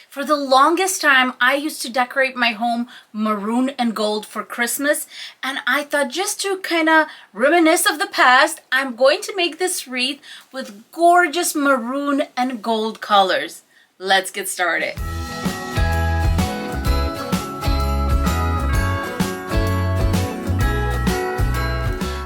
For the longest time, I used to decorate my home maroon and gold for Christmas, and I thought just to kind of reminisce of the past, I'm going to make this wreath with gorgeous maroon and gold colors. Let's get started.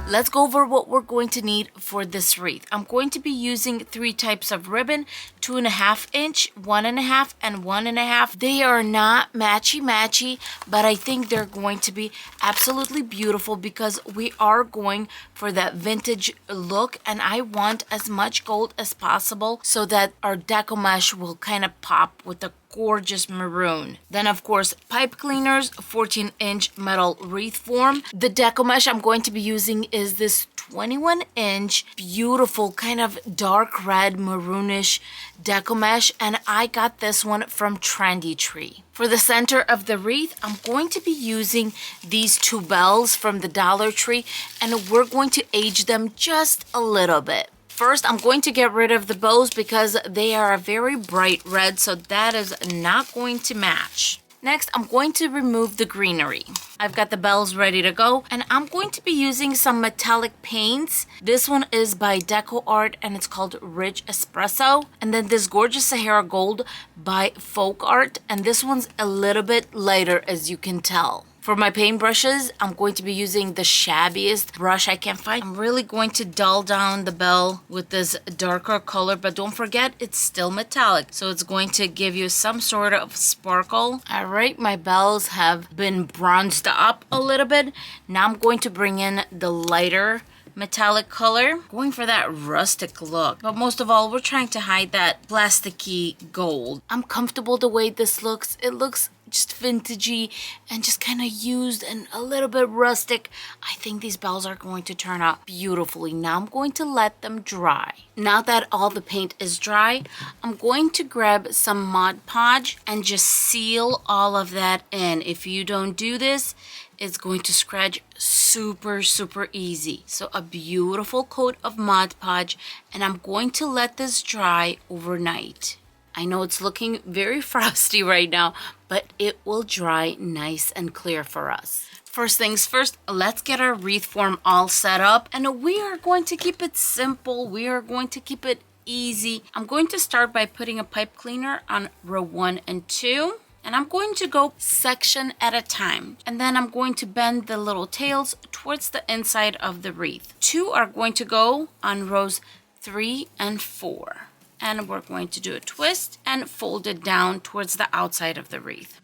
Let's go over what we're going to need for this wreath. I'm going to be using 3 types of ribbon, 2.5 inch, 1.5, and 1.5. They are not matchy, but I think they're going to be absolutely beautiful because we are going for that vintage look, and I want as much gold as possible so that our deco mesh will kind of pop with the gorgeous maroon. Then of course, pipe cleaners, 14-inch metal wreath form. The deco mesh I'm going to be using is this 21-inch beautiful kind of dark red maroonish deco mesh, and I got this one from Trendy Tree. For the center of the wreath, I'm going to be using these 2 bells from the Dollar Tree, and we're going to age them just a little bit. First, I'm going to get rid of the bows because they are a very bright red, so that is not going to match. Next, I'm going to remove the greenery. I've got the bells ready to go, and I'm going to be using some metallic paints. This one is by Deco Art, and it's called Rich Espresso. And then this gorgeous Sahara Gold by Folk Art, and this one's a little bit lighter, as you can tell. For my paint brushes, I'm going to be using the shabbiest brush I can find. I'm really going to dull down the bell with this darker color, but don't forget, it's still metallic, so it's going to give you some sort of sparkle. All right, my bells have been bronzed up a little bit. Now I'm going to bring in the lighter metallic color, going for that rustic look. But most of all, we're trying to hide that plasticky gold. I'm comfortable the way this looks. It looks just vintagey and just kind of used and a little bit rustic. I think these bells are going to turn out beautifully. Now I'm going to let them dry. Now that all the paint is dry, I'm going to grab some Mod Podge and just seal all of that in. If you don't do this, it's going to scratch super easy. So a beautiful coat of Mod Podge, and I'm going to let this dry overnight. I know it's looking very frosty right now, but it will dry nice and clear for us. First things first, let's get our wreath form all set up, and we are going to keep it simple. We are going to keep it easy. I'm going to start by putting a pipe cleaner on row 1 and 2. And I'm going to go section at a time. And then I'm going to bend the little tails towards the inside of the wreath. 2 are going to go on rows 3 and 4. And we're going to do a twist and fold it down towards the outside of the wreath.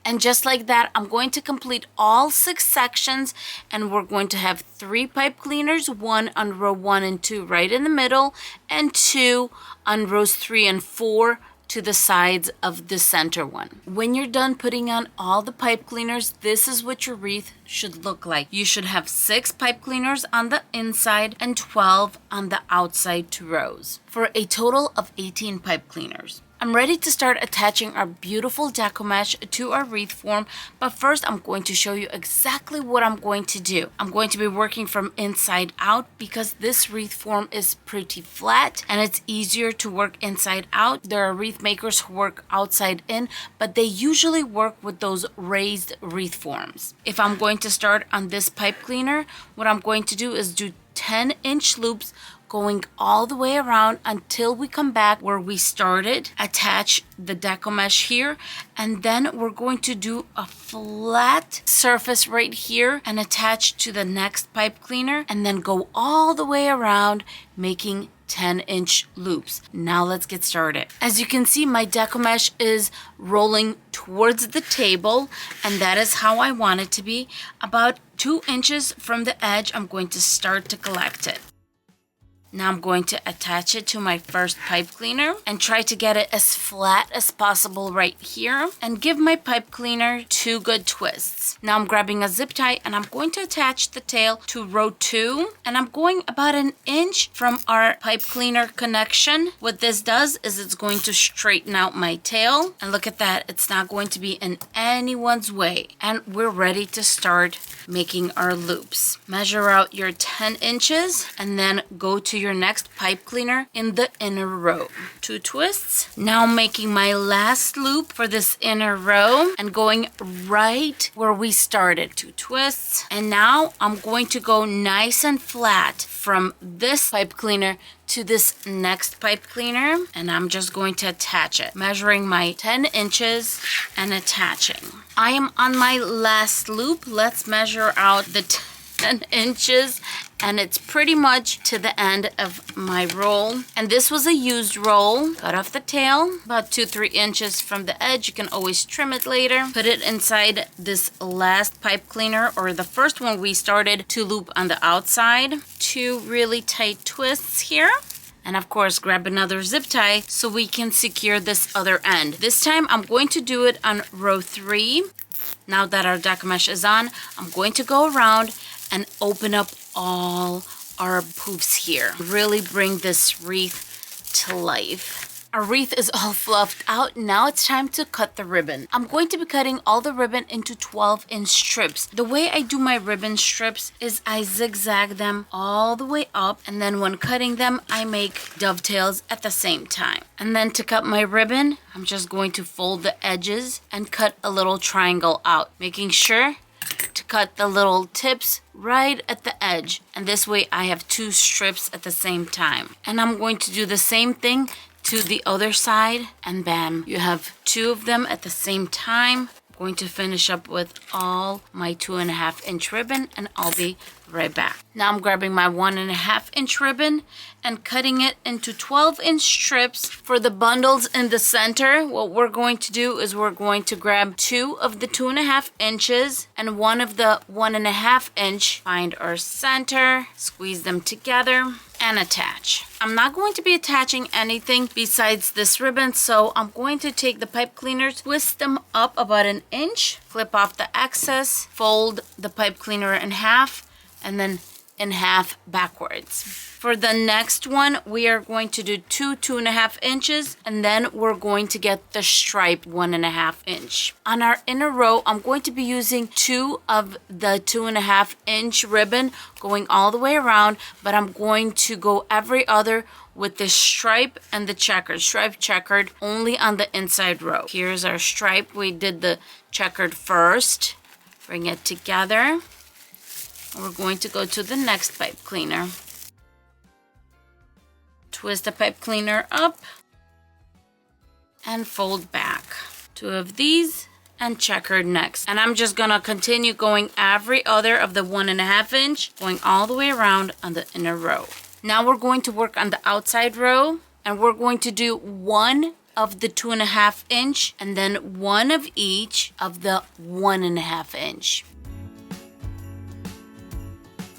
And just like that, I'm going to complete all 6 sections, and we're going to have 3 pipe cleaners, 1 on row 1 and 2 right in the middle, and 2 on rows 3 and 4 to the sides of the center one. When you're done putting on all the pipe cleaners, this is what your wreath should look like. You should have 6 pipe cleaners on the inside and 12 on the outside 2 rows, for a total of 18 pipe cleaners. I'm ready to start attaching our beautiful deco mesh to our wreath form, but first I'm going to show you exactly what I'm going to do. I'm going to be working from inside out because this wreath form is pretty flat and it's easier to work inside out. There are wreath makers who work outside in, but they usually work with those raised wreath forms. If I'm going to start on this pipe cleaner, what I'm going to do is do 10-inch loops going all the way around until we come back where we started. Attach the deco mesh here, and then we're going to do a flat surface right here and attach to the next pipe cleaner, and then go all the way around making 10-inch loops. Now let's get started. As you can see, my deco mesh is rolling towards the table, and that is how I want it to be. About 2 inches from the edge, I'm going to start to collect it. Now I'm going to attach it to my first pipe cleaner and try to get it as flat as possible right here, and give my pipe cleaner 2 good twists. Now I'm grabbing a zip tie and I'm going to attach the tail to row 2, and I'm going about 1 inch from our pipe cleaner connection. What this does is it's going to straighten out my tail, and look at that, it's not going to be in anyone's way, and we're ready to start making our loops. Measure out your 10 inches and then go to your next pipe cleaner in the inner row. 2 twists. Now making my last loop for this inner row and going right where we started. 2 twists. And now I'm going to go nice and flat from this pipe cleaner to this next pipe cleaner, and I'm just going to attach it, measuring my 10 inches and attaching. I am on my last loop. Let's measure out the 10 inches, and it's pretty much to the end of my roll. And this was a used roll. Cut off the tail about 2-3 inches from the edge. You can always trim it later. Put it inside this last pipe cleaner, or the first one we started, to loop on the outside. 2 really tight twists here. And of course, grab another zip tie so we can secure this other end. This time I'm going to do it on row 3. Now that our deco mesh is on, I'm going to go around and open up all our poofs here. Really bring this wreath to life. Our wreath is all fluffed out. Now it's time to cut the ribbon. I'm going to be cutting all the ribbon into 12-inch strips. The way I do my ribbon strips is I zigzag them all the way up, and then when cutting them, I make dovetails at the same time. And then to cut my ribbon, I'm just going to fold the edges and cut a little triangle out, making sure to cut the little tips right at the edge. And this way I have 2 strips at the same time. And I'm going to do the same thing to the other side, and bam, you have 2 of them at the same time. I'm going to finish up with all my 2.5-inch ribbon, and I'll be right back. Now I'm grabbing my 1.5-inch ribbon and cutting it into 12-inch strips. For the bundles in the center, what we're going to do is we're going to grab 2 of the 2.5 inches and 1 of the 1.5 inch. Find our center, squeeze them together, and attach. I'm not going to be attaching anything besides this ribbon, so I'm going to take the pipe cleaner, twist them up about 1 inch, flip off the excess, fold the pipe cleaner in half, and then in half backwards. For the next one, we are going to do 2.5 inches, and then we're going to get the stripe 1.5 inch. On our inner row, I'm going to be using 2 of the 2.5 inch ribbon going all the way around, but I'm going to go every other with the stripe and the checkered. Stripe checkered only on the inside row. Here's our stripe. We did the checkered first. Bring it together. We're going to go to the next pipe cleaner. Twist the pipe cleaner up and fold back. 2 of these and checkered next. And I'm just gonna continue going every other of the 1.5 inch, going all the way around on the inner row. Now we're going to work on the outside row, and we're going to do 1 of the 2.5 inch and then 1 of each of the 1.5 inch.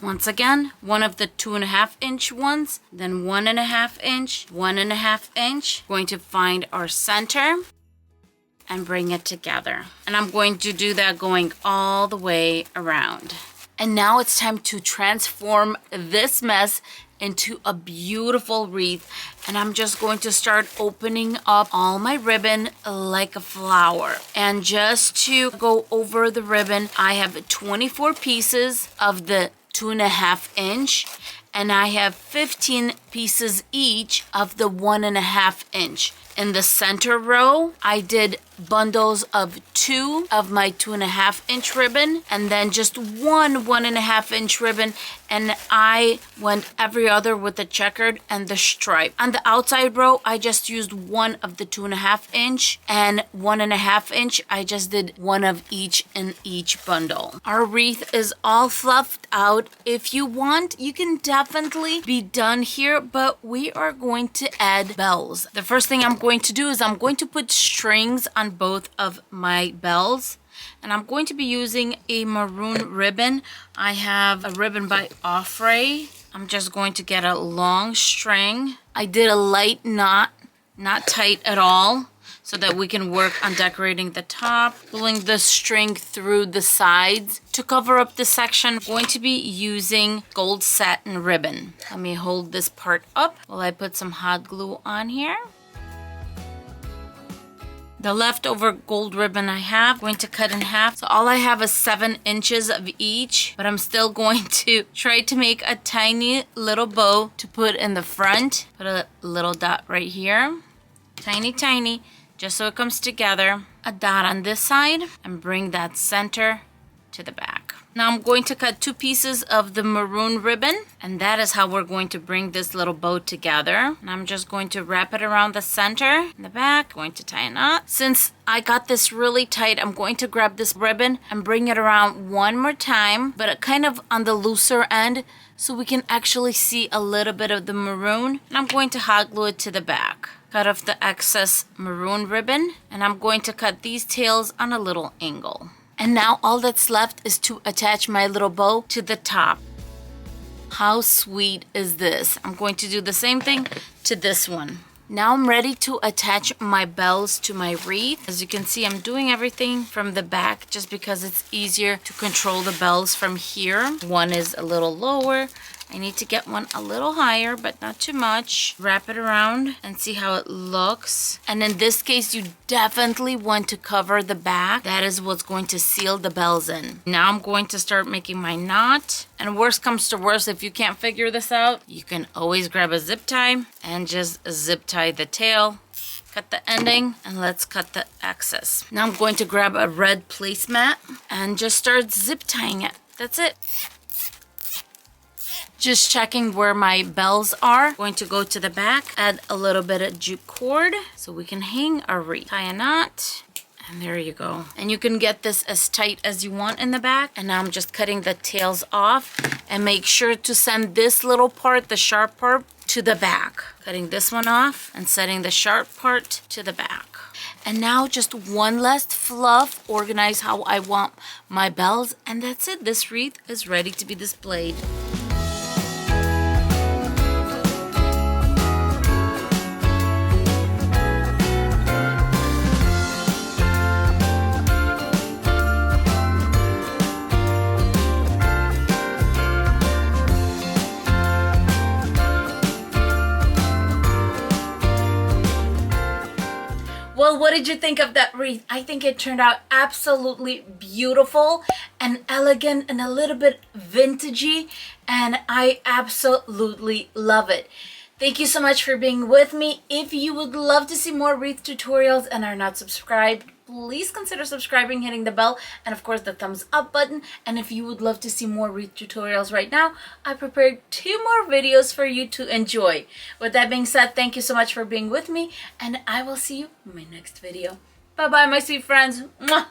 Once again, 1 of the 2.5 inch ones, then 1.5 inch, 1.5 inch. Going to find our center and bring it together. And I'm going to do that going all the way around. And now it's time to transform this mess into a beautiful wreath. And I'm just going to start opening up all my ribbon like a flower. And just to go over the ribbon, I have 24 pieces of the 2.5 inch, and I have 15 pieces each of the 1.5 inch. In the center row, I did bundles of 2 of my 2.5 inch ribbon, and then just 1.5 inch ribbon, and I went every other with the checkered and the stripe. On the outside row, I just used 1 of the 2.5 inch and 1.5 inch. I just did 1 of each in each bundle. Our wreath is all fluffed out. If you want, you can definitely be done here, but we are going to add bells. The first thing I'm going to do is I'm going to put strings on both of my bells, and I'm going to be using a maroon ribbon. I have a ribbon by Offray. I'm just going to get a long string. I did a light knot, not tight at all, so that we can work on decorating the top. Pulling the string through the sides to cover up the section. I'm going to be using gold satin ribbon. Let me hold this part up while I put some hot glue on here. The leftover gold ribbon I have, I'm going to cut in half. So all I have is 7 inches of each, but I'm still going to try to make a tiny little bow to put in the front. Put a little dot right here. Tiny, tiny, just so it comes together. A dot on this side and bring that center to the back. Now I'm going to cut 2 pieces of the maroon ribbon, and that is how we're going to bring this little bow together. And I'm just going to wrap it around the center in the back, going to tie a knot. Since I got this really tight, I'm going to grab this ribbon and bring it around one more time, but kind of on the looser end so we can actually see a little bit of the maroon. And I'm going to hot glue it to the back. Cut off the excess maroon ribbon, and I'm going to cut these tails on a little angle. And now all that's left is to attach my little bow to the top. How sweet is this? I'm going to do the same thing to this one. Now I'm ready to attach my bells to my wreath. As you can see, I'm doing everything from the back just because it's easier to control the bells from here. One is a little lower. I need to get one a little higher, but not too much. Wrap it around and see how it looks. And in this case, you definitely want to cover the back. That is what's going to seal the bells in. Now I'm going to start making my knot. And worst comes to worst, if you can't figure this out, you can always grab a zip tie and just zip tie the tail. Cut the ending, and let's cut the excess. Now I'm going to grab a red placemat and just start zip tying it. That's it. Just checking where my bells are. Going to go to the back, add a little bit of jute cord so we can hang our wreath. Tie a knot, and there you go. And you can get this as tight as you want in the back. And now I'm just cutting the tails off, and make sure to send this little part, the sharp part, to the back. Cutting this one off and setting the sharp part to the back. And now just one last fluff, organize how I want my bells, and that's it. This wreath is ready to be displayed. Well, what did you think of that wreath? I think it turned out absolutely beautiful and elegant and a little bit vintagey, and I absolutely love it. Thank you so much for being with me. If you would love to see more wreath tutorials and are not subscribed, please consider subscribing, hitting the bell, and of course the thumbs up button. And if you would love to see more wreath tutorials right now, I prepared 2 more videos for you to enjoy. With that being said, thank you so much for being with me, and I will see you in my next video. Bye bye, my sweet friends. Mwah!